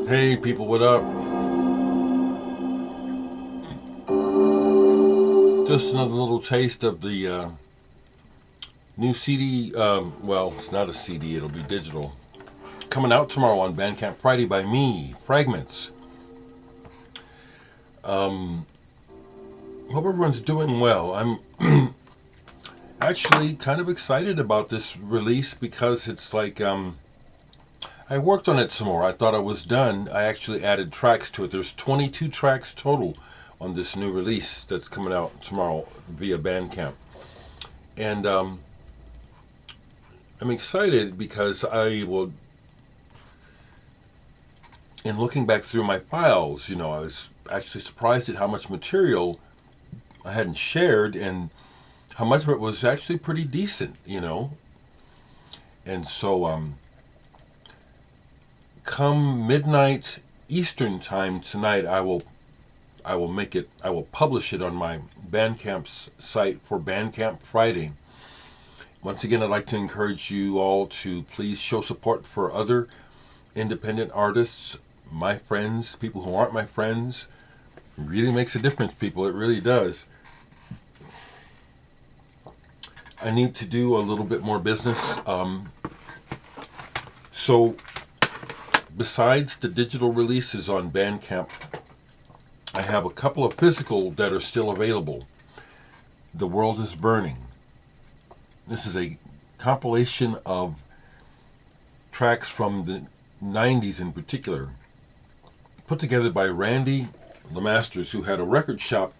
Hey people, what up? Just another little taste of the new CD. Well, it's not a CD, it'll be digital. Coming out tomorrow on Bandcamp Friday by me, Fragments. Hope everyone's doing well. I'm actually kind of excited about this release because it's like I worked on it some more. I thought I was done. I actually added tracks to it. There's 22 tracks total on this new release that's coming out tomorrow via Bandcamp. And I'm excited because I will, in looking back through my files, I was actually surprised at how much material I hadn't shared and how much of it was actually pretty decent. And so, come midnight Eastern time tonight, I will publish it on my Bandcamp's site for Bandcamp Friday. Once again, I'd like to encourage you all to please show support for other independent artists, my friends, people who aren't my friends. It really makes a difference, people. It really does. I need to do a little bit more business. So, besides the digital releases on Bandcamp, I have a couple of physical that are still available. The World is Burning. This is a compilation of tracks from the 90s in particular, put together by Randy Lemasters, who had a record shop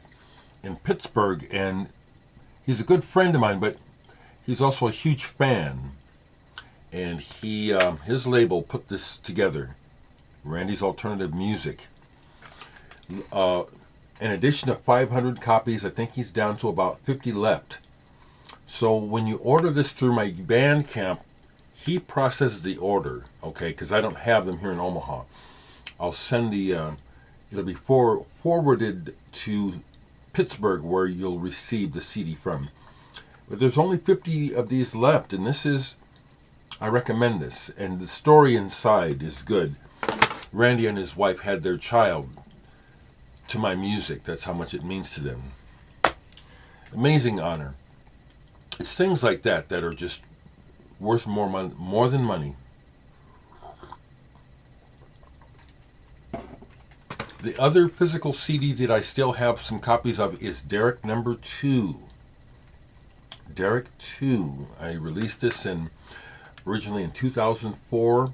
in Pittsburgh, and he's a good friend of mine, but he's also a huge fan. And his label put this together, Randy's Alternative Music. In addition to 500 copies, I think he's down to about 50 left. So when you order this through my Bandcamp, he processes the order, okay, because I don't have them here in Omaha. I'll send it'll be forwarded to Pittsburgh where you'll receive the CD from. But there's only 50 of these left, and I recommend this. And the story inside is good. Randy and his wife had their child to my music. That's how much it means to them. Amazing honor. It's things like that that are just worth more than money. The other physical CD that I still have some copies of is Dereck number 2. Dereck 2. I released this originally in 2004.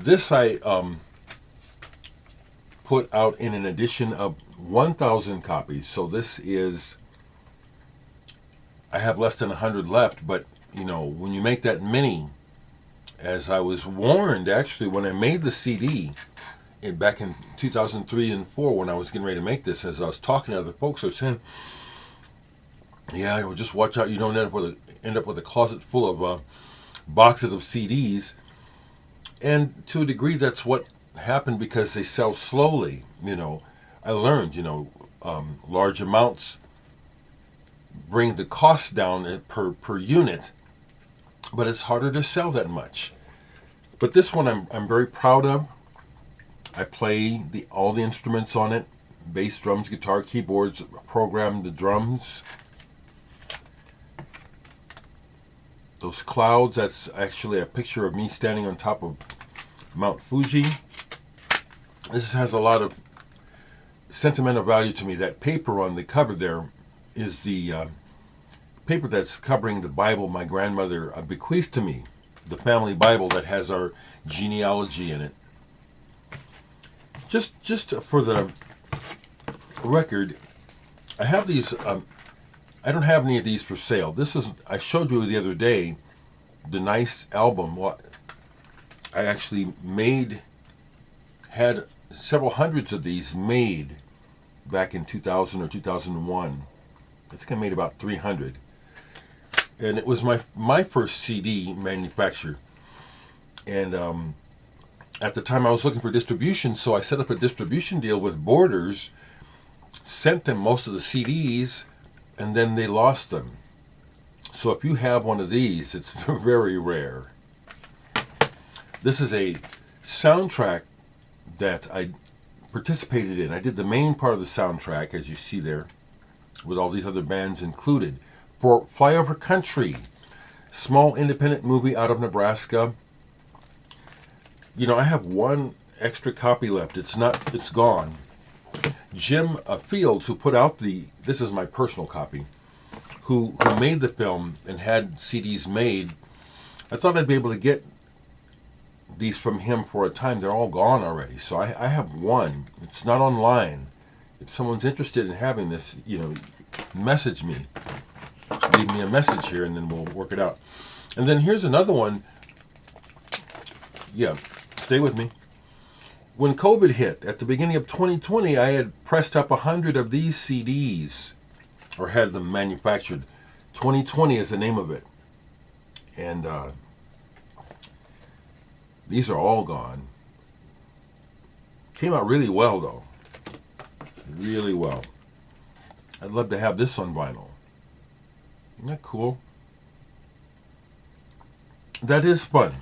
This I put out in an edition of 1,000 copies. So I have less than 100 left, but when you make that many, as I was warned actually when I made the CD back in 2003 and 4, when I was getting ready to make this, as I was talking to other folks, I was saying, yeah, just watch out you don't end up with a closet full of boxes of CDs. And to a degree, that's what happened because they sell slowly. I learned, large amounts bring the cost down per unit, but it's harder to sell that much. But this one I'm very proud of. I play all the instruments on it: bass, drums, guitar, keyboards. Program the drums. Those clouds, that's actually a picture of me standing on top of Mount Fuji. This has a lot of sentimental value to me. That paper on the cover there is the paper that's covering the Bible my grandmother bequeathed to me, the family Bible that has our genealogy in it. Just for the record, I have these. I don't have any of these for sale. I showed you the other day the nice album. What I actually had several hundreds of these made back in 2000 or 2001. I think I made about 300. And it was my first CD manufacturer. And at the time I was looking for distribution, so I set up a distribution deal with Borders, sent them most of the CDs, and then they lost them. So if you have one of these, it's very rare. This is a soundtrack that I participated in. I did the main part of the soundtrack, as you see there, with all these other bands included. For Flyover Country, small independent movie out of Nebraska. You know, I have one extra copy left. It's gone. Jim Fields, who put out this is my personal copy, who made the film and had CDs made, I thought I'd be able to get these from him for a time. They're all gone already. So I have one. It's not online. If someone's interested in having this, message me. Leave me a message here and then we'll work it out. And then here's another one. Yeah, stay with me. When COVID hit, at the beginning of 2020, I had pressed up 100 of these CDs, or had them manufactured. 2020 is the name of it. And these are all gone. Came out really well, though. Really well. I'd love to have this on vinyl. Isn't that cool? That is fun.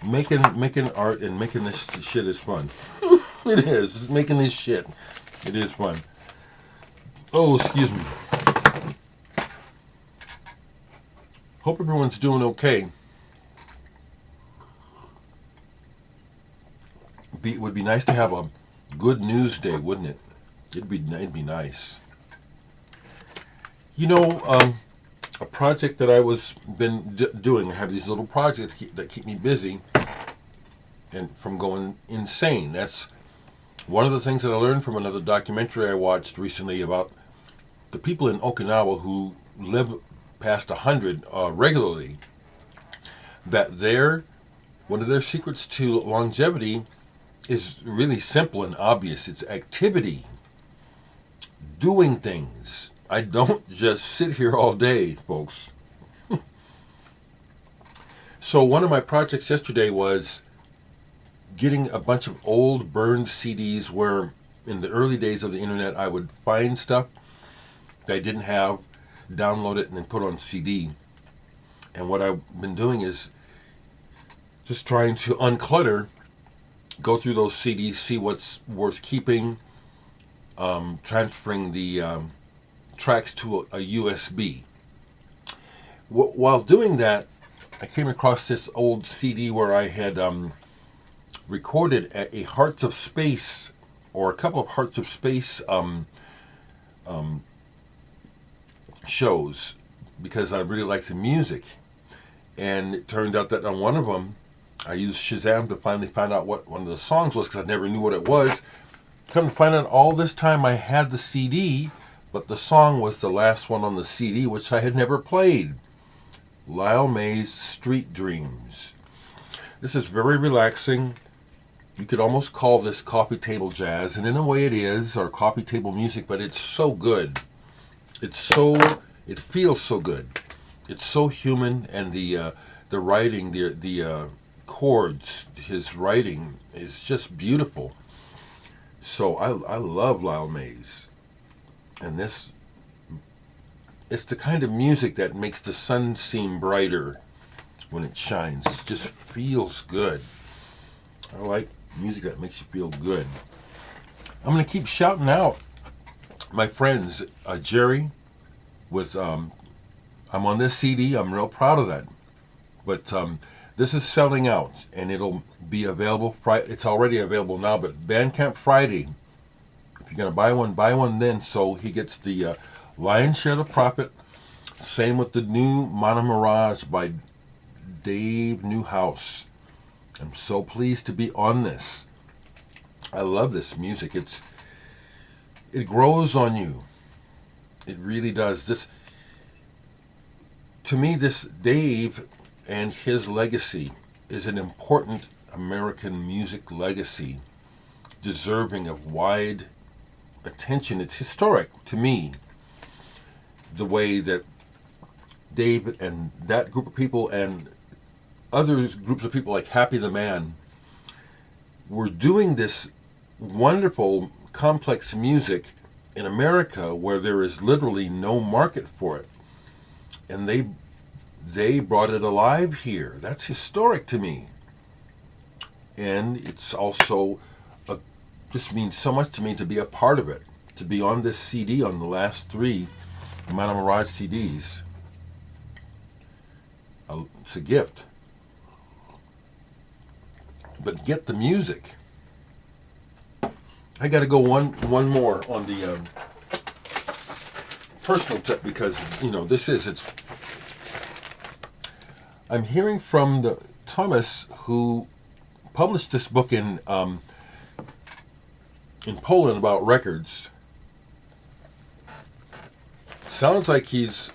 Making art and making this shit is fun. It is. It's making this shit. It is fun. Oh, excuse me. Hope everyone's doing okay. It would be nice to have a good news day, wouldn't it? It'd be nice. A project that I was been doing. I have these little projects that keep me busy and from going insane. That's one of the things that I learned from another documentary I watched recently about the people in Okinawa who live past 100 regularly. That one of their secrets to longevity is really simple and obvious. It's activity, doing things. I don't just sit here all day, folks. So one of my projects yesterday was getting a bunch of old burned CDs where in the early days of the internet I would find stuff that I didn't have, download it, and then put on CD. And what I've been doing is just trying to unclutter, go through those CDs, see what's worth keeping, transferring the tracks to a USB. While doing that, I came across this old CD where I had recorded a Hearts of Space, or a couple of Hearts of Space shows, because I really like the music. And it turned out that on one of them, I used Shazam to finally find out what one of the songs was, because I never knew what it was. Come to find out, all this time I had the CD, but the song was the last one on the CD, which I had never played. Lyle May's Street Dreams. This is very relaxing. You could almost call this coffee table jazz, and in a way it is, or coffee table music, but it's so good. It feels so good. It's so human, and the writing, the chords, his writing is just beautiful. So I love Lyle Mays. And it's the kind of music that makes the sun seem brighter when it shines. It just feels good. I like music that makes you feel good. I'm going to keep shouting out my friends. Jerry, with I'm on this CD. I'm real proud of that. But this is selling out, and it'll be available Friday. It's already available now, but Bandcamp Friday. If you're going to buy one then, so he gets the lion's share of profit. Same with the new Mana Mirage by Dave Newhouse. I'm so pleased to be on this. I love this music. It grows on you. It really does. To me, this Dave and his legacy is an important American music legacy, deserving of wide attention. It's historic to me, the way that Dave and that group of people and other groups of people like Happy the Man were doing this wonderful, complex music in America where there is literally no market for it. And they brought it alive here. That's historic to me. And it's also just means so much to me to be a part of it, to be on this CD, on the last 3 Madame Mirage CDs. It's a gift. But get the music. I got to go one more on the personal tip, because I'm hearing from the Thomas, who published this book in Poland about records. Sounds like he's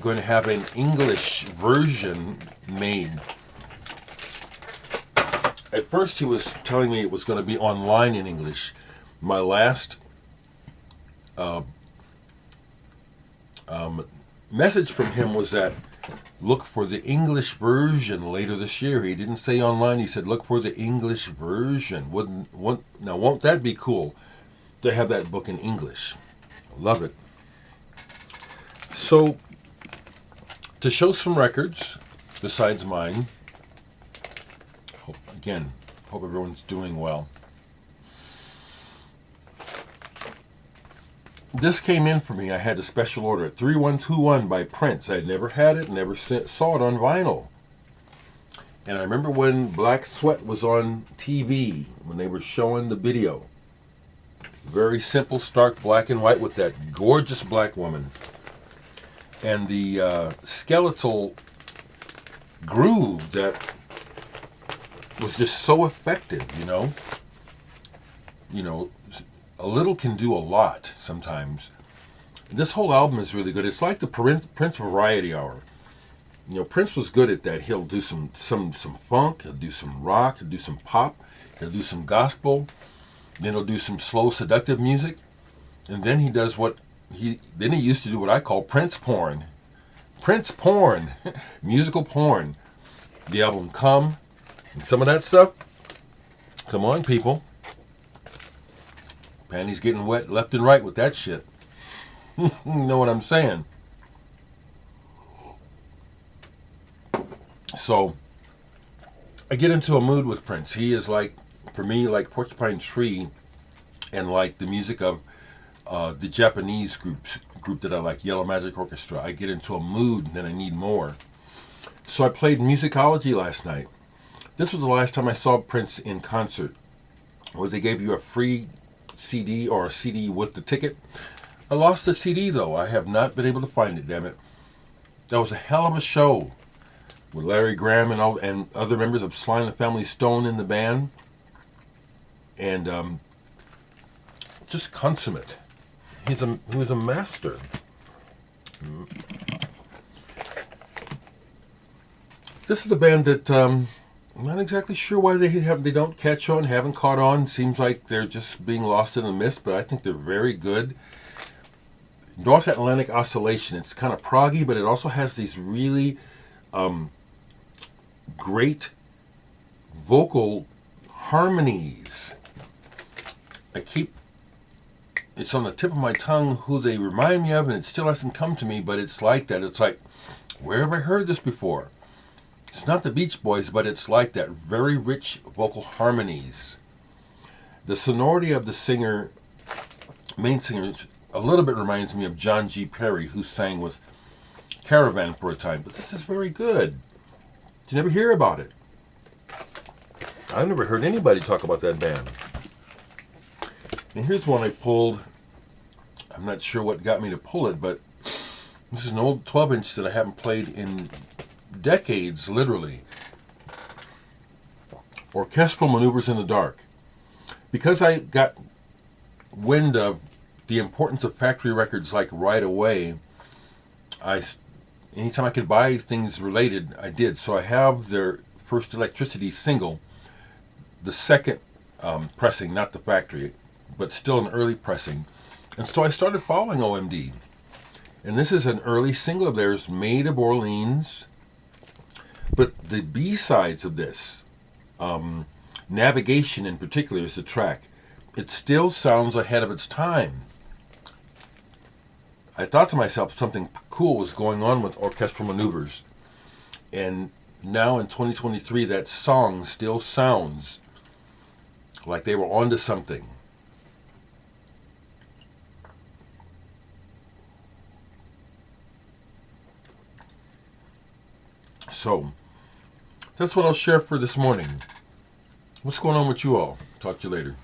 going to have an English version made. At first he was telling me it was going to be online in English. My last message from him was that look for the English version later this year. He didn't say online. He said look for the English version. Won't that be cool to have that book in English? Love it. So, to show some records besides mine, hope everyone's doing well. This came in for me. I had a special order at 3121 by Prince. I'd never had it, never saw it on vinyl. And I remember when Black Sweat was on TV, when they were showing the video. Very simple, stark black and white with that gorgeous black woman. And the skeletal groove that was just so effective, a little can do a lot sometimes. This whole album is really good. It's like the Prince Variety Hour. Prince was good at that. He'll do some funk, he'll do some rock, he'll do some pop, he'll do some gospel, then he'll do some slow, seductive music, and then he does he used to do what I call Prince porn. Prince porn. Musical porn. The album Come, and some of that stuff. Come on, people. Panties getting wet left and right with that shit. You know what I'm saying? So, I get into a mood with Prince. He is for me, like Porcupine Tree, and like the music of the Japanese group that I like, Yellow Magic Orchestra. I get into a mood and then I need more. So I played Musicology last night. This was the last time I saw Prince in concert, where they gave you a free CD or a CD with the ticket. I lost the CD though. I have not been able to find it, damn it. That was a hell of a show with Larry Graham and other members of Sly and the Family Stone in the band. And just consummate. He was a master. This is a band that I'm not exactly sure why they don't catch on, haven't caught on. Seems like they're just being lost in the mist, but I think they're very good. North Atlantic Oscillation. It's kind of proggy, but it also has these really great vocal harmonies. It's on the tip of my tongue who they remind me of, and it still hasn't come to me, but it's like that. It's like, where have I heard this before? It's not the Beach Boys, but it's like that. Very rich vocal harmonies. The sonority of the main singer, a little bit reminds me of John G. Perry, who sang with Caravan for a time. But this is very good. You never hear about it. I've never heard anybody talk about that band. And here's one I pulled. I'm not sure what got me to pull it, but this is an old 12-inch that I haven't played in decades, literally. Orchestral Maneuvers in the Dark. Because I got wind of the importance of factory records right away, anytime I could buy things related, I did. So I have their first Electricity single, the second pressing, not the factory, but still an early pressing. And so I started following OMD. And this is an early single of theirs, Maid of Orleans. But the B-sides of this, Navigation in particular is the track. It still sounds ahead of its time. I thought to myself something cool was going on with Orchestral Maneuvers. And now in 2023, that song still sounds like they were onto something. So, that's what I'll share for this morning. What's going on with you all? Talk to you later.